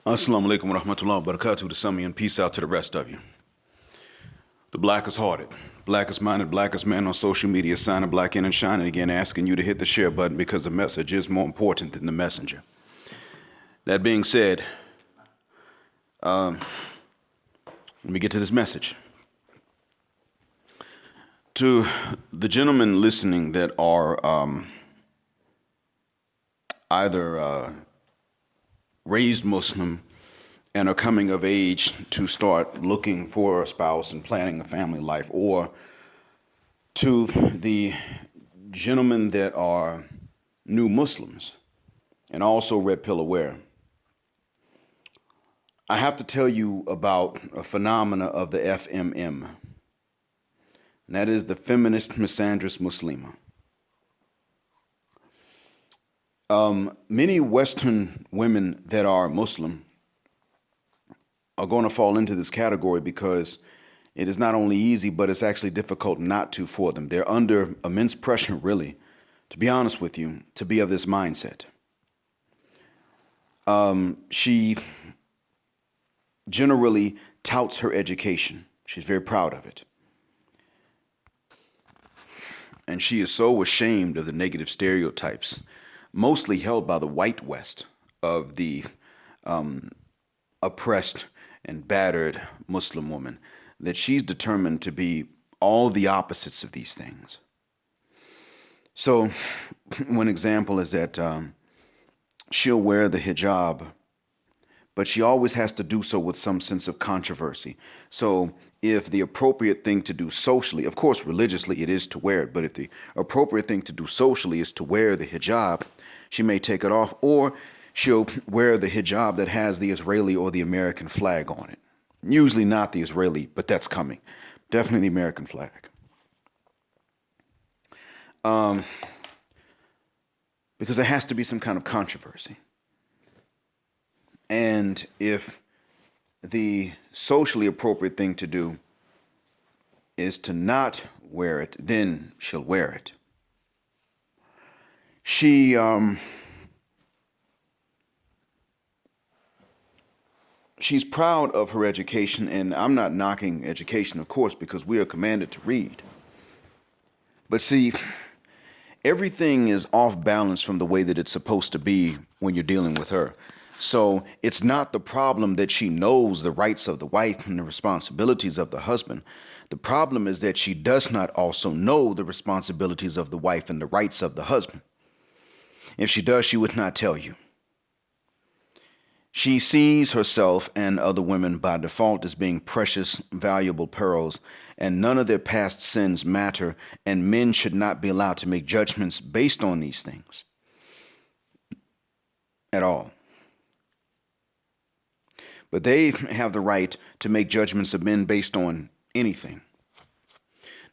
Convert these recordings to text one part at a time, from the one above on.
Assalamu alaikum wa rahmatullahi wa barakatuh to some of you, and peace out to the rest of you. The blackest hearted, blackest minded, blackest man on social media signing black in and shining again, asking you to hit the share button because the message is more important than the messenger. That being said, let me get to this message. To the gentlemen listening that are either raised Muslim and are coming of age to start looking for a spouse and planning a family life, or to the gentlemen that are new Muslims and also red pill aware, I have to tell you about a phenomena of the FMM, and that is the feminist misandrist Muslima. Many Western women that are Muslim are going to fall into this category because it is not only easy, but it's actually difficult not to for them. They're under immense pressure, really, to be honest with you, to be of this mindset. She generally touts her education. She's very proud of it. And she is so ashamed of the negative stereotypes, mostly held by the white West, of the oppressed and battered Muslim woman, that she's determined to be all the opposites of these things. So, one example is that she'll wear the hijab, but she always has to do so with some sense of controversy. So, if the appropriate thing to do socially, of course, religiously it is to wear it, but if the appropriate thing to do socially is to wear the hijab, she may take it off, or she'll wear the hijab that has the Israeli or the American flag on it. Usually not the Israeli, but that's coming. Definitely the American flag. Because there has to be some kind of controversy. And if the socially appropriate thing to do is to not wear it, then she'll wear it. She's proud of her education, and I'm not knocking education, of course, because we are commanded to read. But see, everything is off balance from the way that it's supposed to be when you're dealing with her. So it's not the problem that she knows the rights of the wife and the responsibilities of the husband. The problem is that she does not also know the responsibilities of the wife and the rights of the husband. If she does, she would not tell you. She sees herself and other women by default as being precious, valuable pearls, and none of their past sins matter, and men should not be allowed to make judgments based on these things at all. But they have the right to make judgments of men based on anything.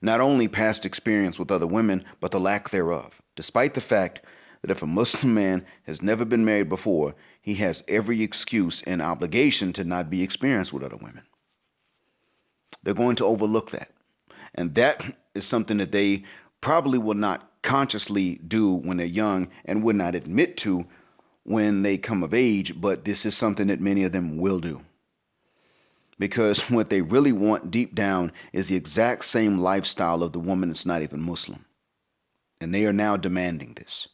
Not only past experience with other women, but the lack thereof, despite the fact that if a Muslim man has never been married before, he has every excuse and obligation to not be experienced with other women. They're going to overlook that. And that is something that they probably will not consciously do when they're young and would not admit to when they come of age, but this is something that many of them will do. Because what they really want deep down is the exact same lifestyle of the woman that's not even Muslim. And they are now demanding this.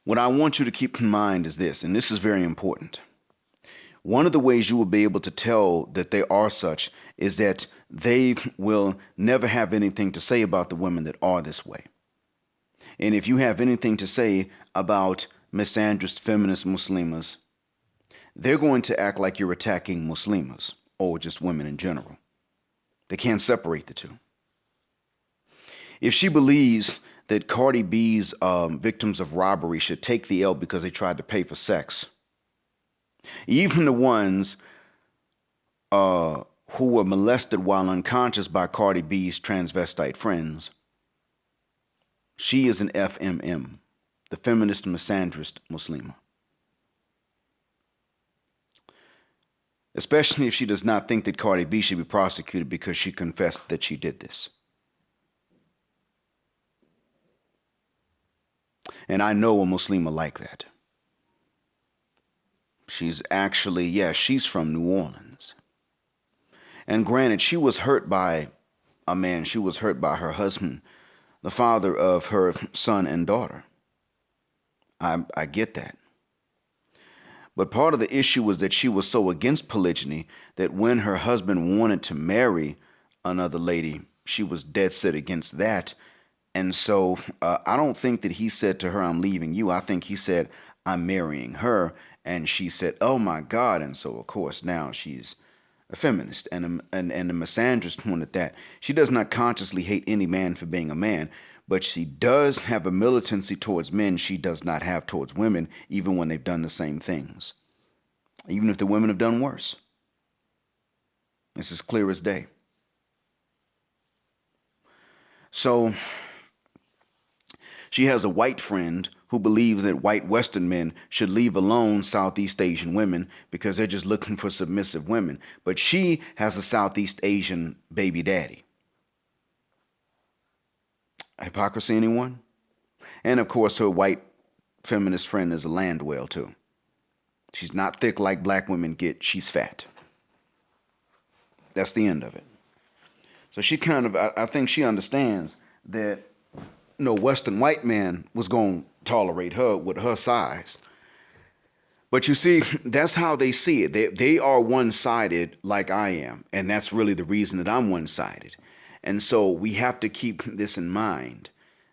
What I want you to keep in mind is this, and this is very important. One of the ways you will be able to tell that they are such is that they will never have anything to say about the women that are this way. And if you have anything to say about misandrist feminist Muslimas, they're going to act like you're attacking Muslimas or just women in general. They can't separate the two. If she believes that Cardi B's victims of robbery should take the L because they tried to pay for sex, even the ones who were molested while unconscious by Cardi B's transvestite friends, she is an FMM, the feminist misandrist Muslima. Especially if she does not think that Cardi B should be prosecuted because she confessed that she did this. And I know a Muslima like that. She's actually, yeah, she's from New Orleans. And granted, she was hurt by a man. She was hurt by her husband, the father of her son and daughter. I get that. But part of the issue was that she was so against polygyny that when her husband wanted to marry another lady, she was dead set against that. And so I don't think that he said to her, I'm leaving you. I think he said, I'm marrying her. And she said, oh my God. And so, of course, now she's a feminist and a misandrist one at that. She does not consciously hate any man for being a man, but she does have a militancy towards men she does not have towards women, even when they've done the same things, even if the women have done worse. It's as clear as day. So she has a white friend who believes that white Western men should leave alone Southeast Asian women because they're just looking for submissive women. But she has a Southeast Asian baby daddy. Hypocrisy, anyone? And of course, her white feminist friend is a land whale, too. She's not thick like black women get, she's fat. That's the end of it. So she kind of, I think she understands that no Western white man was going to tolerate her with her size. But you see, that's how they see it. They are one-sided like I am. And that's really the reason that I'm one-sided. And so we have to keep this in mind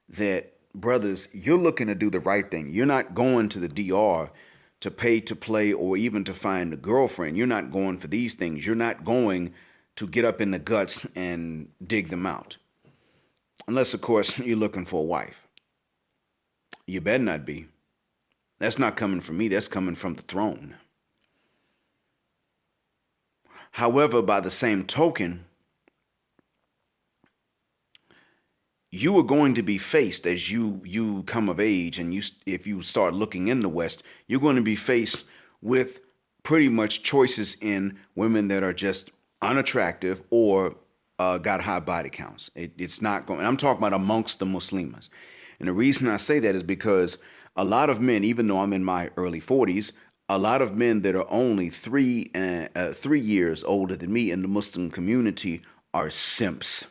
that, brothers, you're looking to do the right thing. You're not going to the DR to pay to play or even to find a girlfriend. You're not going for these things. You're not going to get up in the guts and dig them out. Unless, of course, you're looking for a wife. You better not be. That's not coming from me. That's coming from the throne. However, by the same token, you are going to be faced as you come of age, and if you start looking in the West, you're going to be faced with pretty much choices in women that are just unattractive or got high body counts. It's not going. I'm talking about amongst the Muslims, and the reason I say that is because a lot of men, even though I'm in my early 40s, a lot of men that are only 3 years older than me in the Muslim community are simps.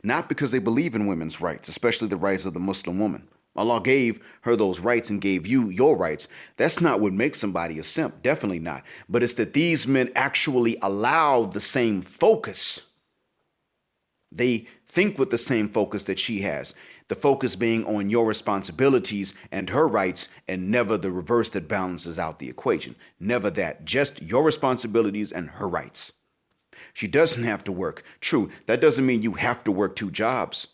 Not because they believe in women's rights, especially the rights of the Muslim woman. Allah gave her those rights and gave you your rights. That's not what makes somebody a simp. Definitely not. But it's that these men actually allow the same focus. They think with the same focus that she has. The focus being on your responsibilities and her rights, and never the reverse that balances out the equation. Never that. Just your responsibilities and her rights. She doesn't have to work. True, that doesn't mean you have to work 2 jobs.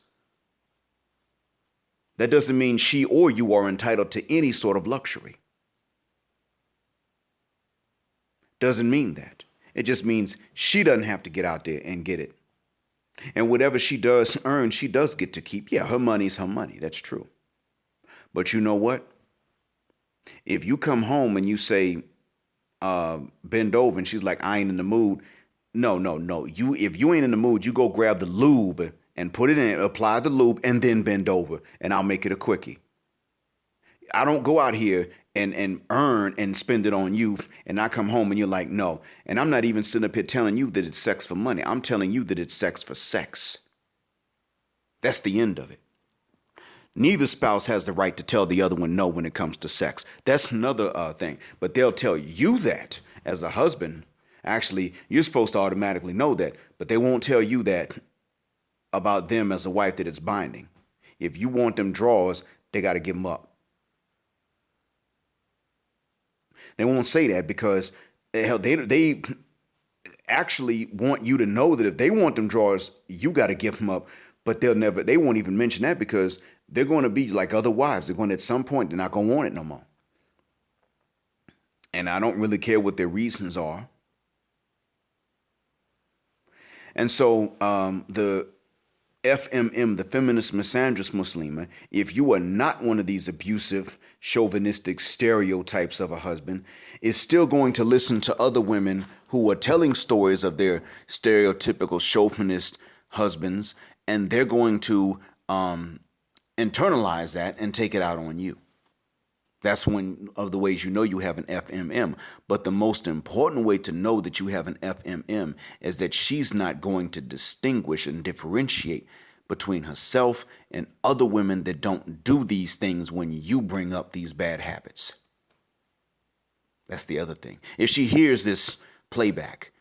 That doesn't mean she or you are entitled to any sort of luxury. Doesn't mean that. It just means she doesn't have to get out there and get it. And whatever she does earn, she does get to keep. Yeah, her money's her money. That's true. But you know what? If you come home and you say, bend over, and she's like, I ain't in the mood. No. If you ain't in the mood, you go grab the lube and put it in, apply the lube, and then bend over, and I'll make it a quickie. I don't go out here and earn and spend it on you, and I come home and you're like, no. And I'm not even sitting up here telling you that it's sex for money. I'm telling you that it's sex for sex. That's the end of it. Neither spouse has the right to tell the other one no when it comes to sex. That's another thing. But they'll tell you that as a husband. Actually, you're supposed to automatically know that, but they won't tell you that about them as a wife, that it's binding. If you want them drawers, they got to give them up. They won't say that because hell, they actually want you to know that if they want them drawers, you got to give them up. But they won't even mention that because they're going to be like other wives. They're going to, at some point, they're not going to want it no more. And I don't really care what their reasons are. And so the FMM, the feminist misandrist Muslima, if you are not one of these abusive, chauvinistic stereotypes of a husband, is still going to listen to other women who are telling stories of their stereotypical chauvinist husbands, and they're going to internalize that and take it out on you. That's one of the ways you know you have an FMM. But the most important way to know that you have an FMM is that she's not going to distinguish and differentiate between herself and other women that don't do these things when you bring up these bad habits. That's the other thing. If she hears this playback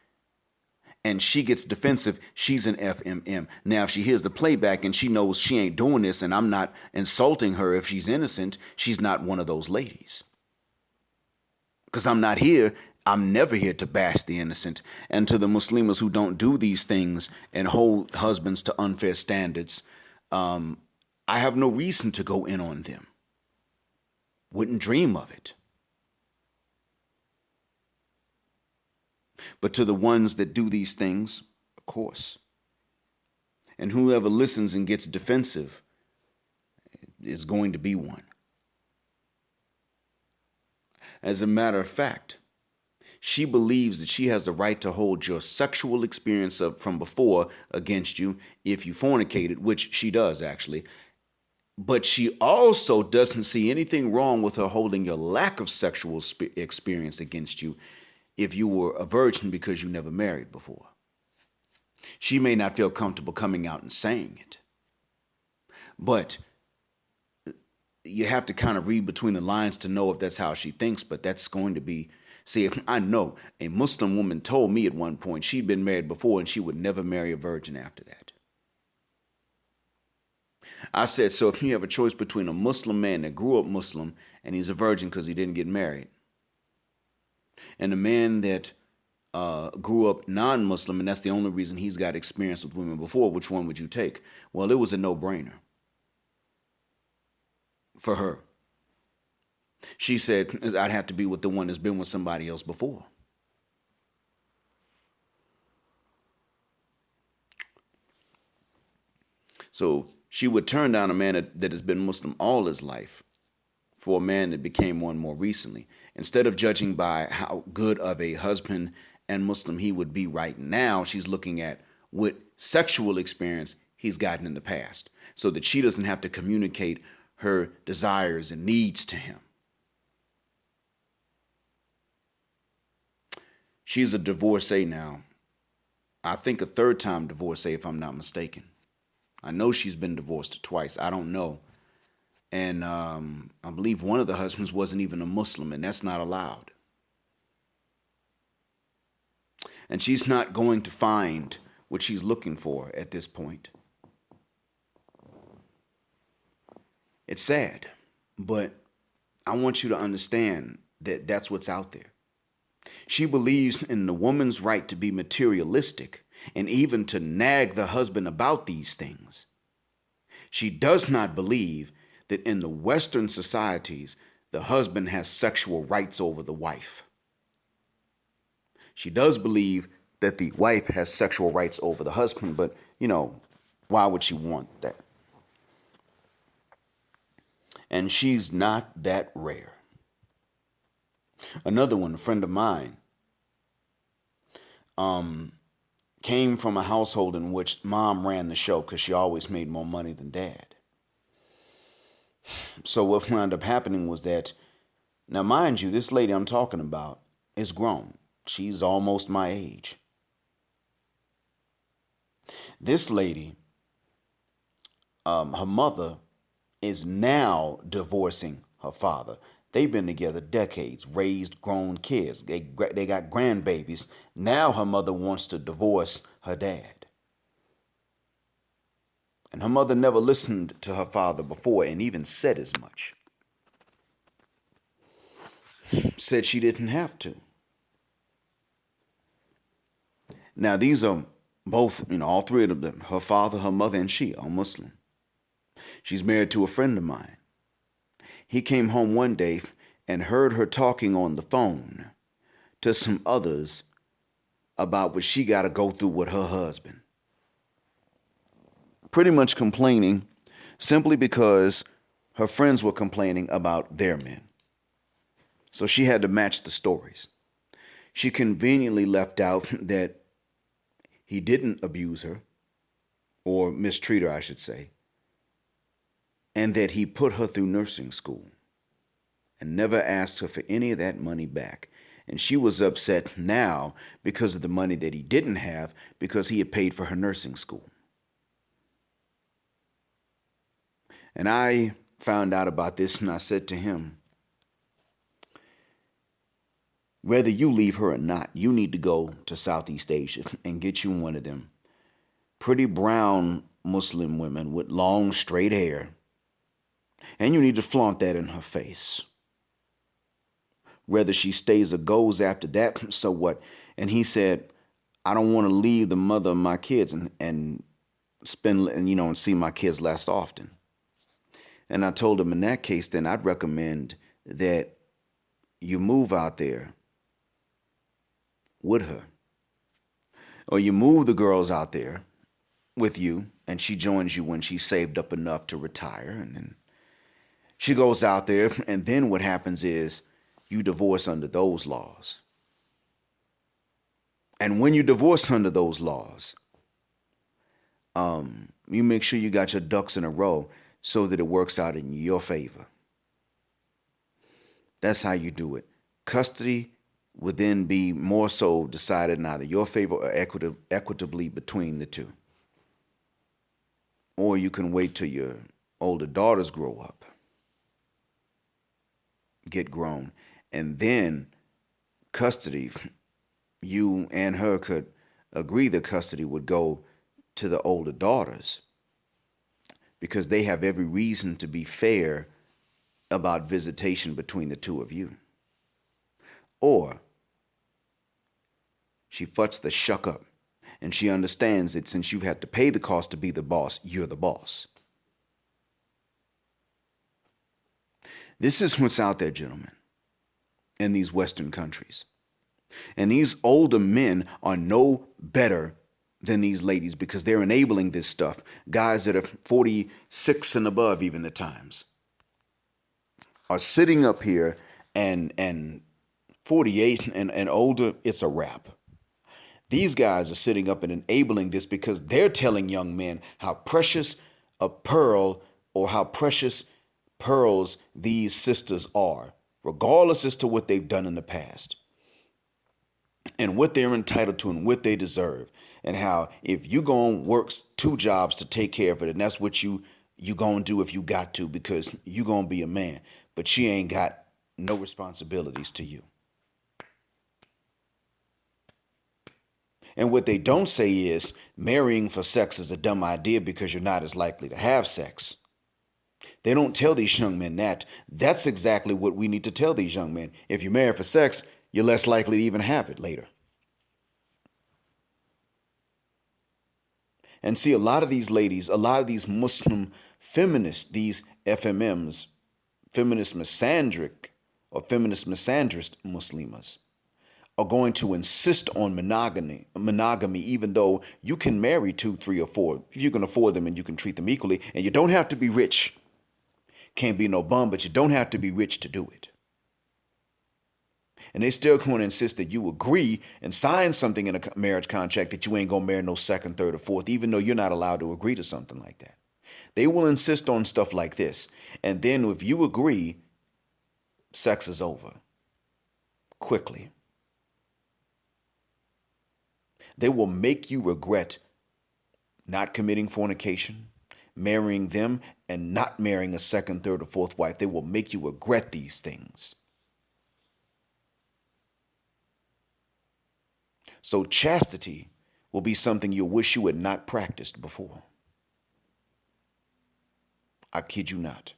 and she gets defensive, she's an FMM. Now, if she hears the playback and she knows she ain't doing this and I'm not insulting her if she's innocent, she's not one of those ladies. Because I'm never here to bash the innocent. And to the Muslims who don't do these things and hold husbands to unfair standards, I have no reason to go in on them. Wouldn't dream of it. But to the ones that do these things, of course. And whoever listens and gets defensive is going to be one. As a matter of fact, she believes that she has the right to hold your sexual experience from before against you if you fornicated, which she does actually. But she also doesn't see anything wrong with her holding your lack of sexual experience against you if you were a virgin because you never married before. She may not feel comfortable coming out and saying it. But you have to kind of read between the lines to know if that's how she thinks, but that's going to be... See, I know a Muslim woman told me at one point she'd been married before and she would never marry a virgin after that. I said, so if you have a choice between a Muslim man that grew up Muslim and he's a virgin because he didn't get married, and a man that grew up non-Muslim and that's the only reason he's got experience with women before, which one would you take? Well, it was a no-brainer for her. She said, I'd have to be with the one that's been with somebody else before. So she would turn down a man that has been Muslim all his life for a man that became one more recently. Instead of judging by how good of a husband and Muslim he would be right now, she's looking at what sexual experience he's gotten in the past so that she doesn't have to communicate her desires and needs to him. She's a divorcee now. I think a third-time divorcee, if I'm not mistaken. I know she's been divorced twice. I don't know. And I believe one of the husbands wasn't even a Muslim, and that's not allowed. And she's not going to find what she's looking for at this point. It's sad, but I want you to understand that that's what's out there. She believes in the woman's right to be materialistic and even to nag the husband about these things. She does not believe that in the Western societies, the husband has sexual rights over the wife. She does believe that the wife has sexual rights over the husband, but, why would she want that? And she's not that rare. Another one, a friend of mine, came from a household in which mom ran the show because she always made more money than dad. So what wound up happening was that, now mind you, this lady I'm talking about is grown. She's almost my age. This lady, her mother is now divorcing her father. They've been together decades, raised grown kids. They got grandbabies. Now her mother wants to divorce her dad. And her mother never listened to her father before and even said as much. Said she didn't have to. Now these are both, all three of them, her father, her mother, and she are Muslim. She's married to a friend of mine. He came home one day and heard her talking on the phone to some others about what she got to go through with her husband. Pretty much complaining simply because her friends were complaining about their men. So she had to match the stories. She conveniently left out that he didn't abuse her, or mistreat her, I should say, and that he put her through nursing school. and never asked her for any of that money back. And she was upset now because of the money that he didn't have because he had paid for her nursing school. And I found out about this and I said to him, whether you leave her or not, you need to go to Southeast Asia and get you one of them pretty brown Muslim women with long straight hair. And you need to flaunt that in her face. Whether she stays or goes after that, so what? And he said, I don't want to leave the mother of my kids and spend, and see my kids less often. And I told him in that case, then I'd recommend that you move out there with her. Or you move the girls out there with you and she joins you when she's saved up enough to retire. And then she goes out there, and then what happens is you divorce under those laws. And when you divorce under those laws, you make sure you got your ducks in a row so that it works out in your favor. That's how you do it. Custody would then be more so decided in either your favor or equitably between the two. Or you can wait till your older daughters grow up, get grown, and then custody, you and her could agree that custody would go to the older daughters because they have every reason to be fair about visitation between the two of you. Or she futs the shuck up and she understands that since you've had to pay the cost to be the boss, you're the boss. This is what's out there, gentlemen, in these Western countries. And these older men are no better than these ladies because they're enabling this stuff. Guys that are 46 and above, even at times, are sitting up here and 48 and older, it's a wrap. These guys are sitting up and enabling this because they're telling young men how precious a pearl or how precious pearls these sisters are, regardless as to what they've done in the past and what they're entitled to and what they deserve. And how if you go and work 2 jobs to take care of it, and that's what you gonna do if you got to, because you gonna be a man, but she ain't got no responsibilities to you. And what they don't say is marrying for sex is a dumb idea because you're not as likely to have sex. They don't tell these young men that. That's exactly what we need to tell these young men. If you marry for sex, you're less likely to even have it later. And see, a lot of these ladies, a lot of these Muslim feminists, these FMMs, feminist misandric or feminist misandrist Muslimas, are going to insist on monogamy, even though you can marry 2, 3, or 4. If you can afford them and you can treat them equally, and you don't have to be rich. Can't be no bum, but you don't have to be rich to do it. And they still going to insist that you agree and sign something in a marriage contract that you ain't going to marry no 2nd, 3rd, or 4th, even though you're not allowed to agree to something like that. They will insist on stuff like this. And then if you agree, sex is over quickly. They will make you regret not committing fornication, marrying them, and not marrying a 2nd, 3rd, or 4th wife. They will make you regret these things. So chastity will be something you'll wish you had not practiced before. I kid you not.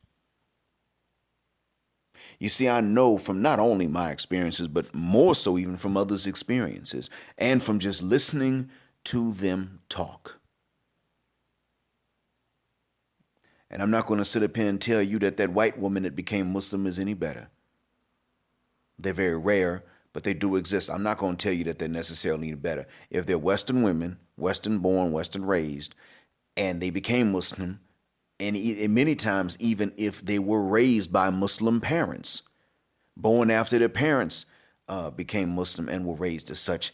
You see, I know from not only my experiences, but more so even from others' experiences and from just listening to them talk. And I'm not going to sit up here and tell you that white woman that became Muslim is any better. They're very rare, but they do exist. I'm not going to tell you that they're necessarily any better. If they're Western women, Western born, Western raised, and they became Muslim, and many times even if they were raised by Muslim parents, born after their parents became Muslim and were raised as such,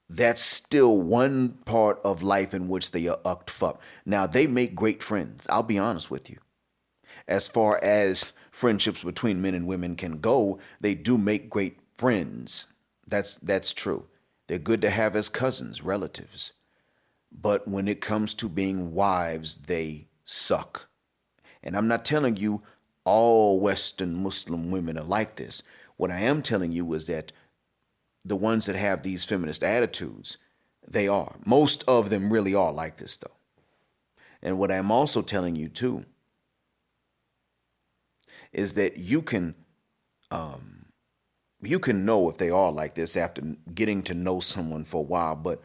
that's still one part of life in which they are ucked up. Now, they make great friends. I'll be honest with you. As far as friendships between men and women can go, they do make great friends. That's true. They're good to have as cousins, relatives. But when it comes to being wives, they suck. And I'm not telling you all Western Muslim women are like this. What I am telling you is that the ones that have these feminist attitudes, they are. Most of them really are like this, though. And what I'm also telling you, too, is that you can know if they are like this after getting to know someone for a while. But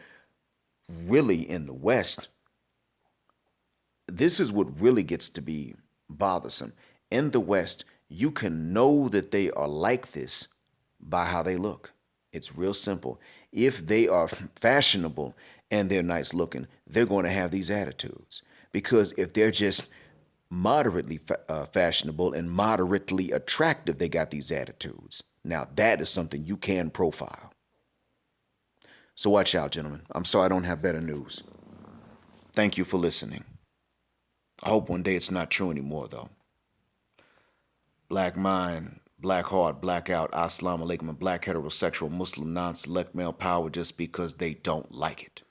really, in the West, this is what really gets to be bothersome. In the West, you can know that they are like this by how they look. It's real simple. If they are fashionable and they're nice looking, they're going to have these attitudes. Because if they're just moderately fashionable and moderately attractive, they got these attitudes. Now, that is something you can profile. So watch out, gentlemen. I'm sorry I don't have better news. Thank you for listening. I hope one day it's not true anymore, though. Black mind, black heart, blackout, assalamu alaikum, and black heterosexual Muslim non-select male power just because they don't like it.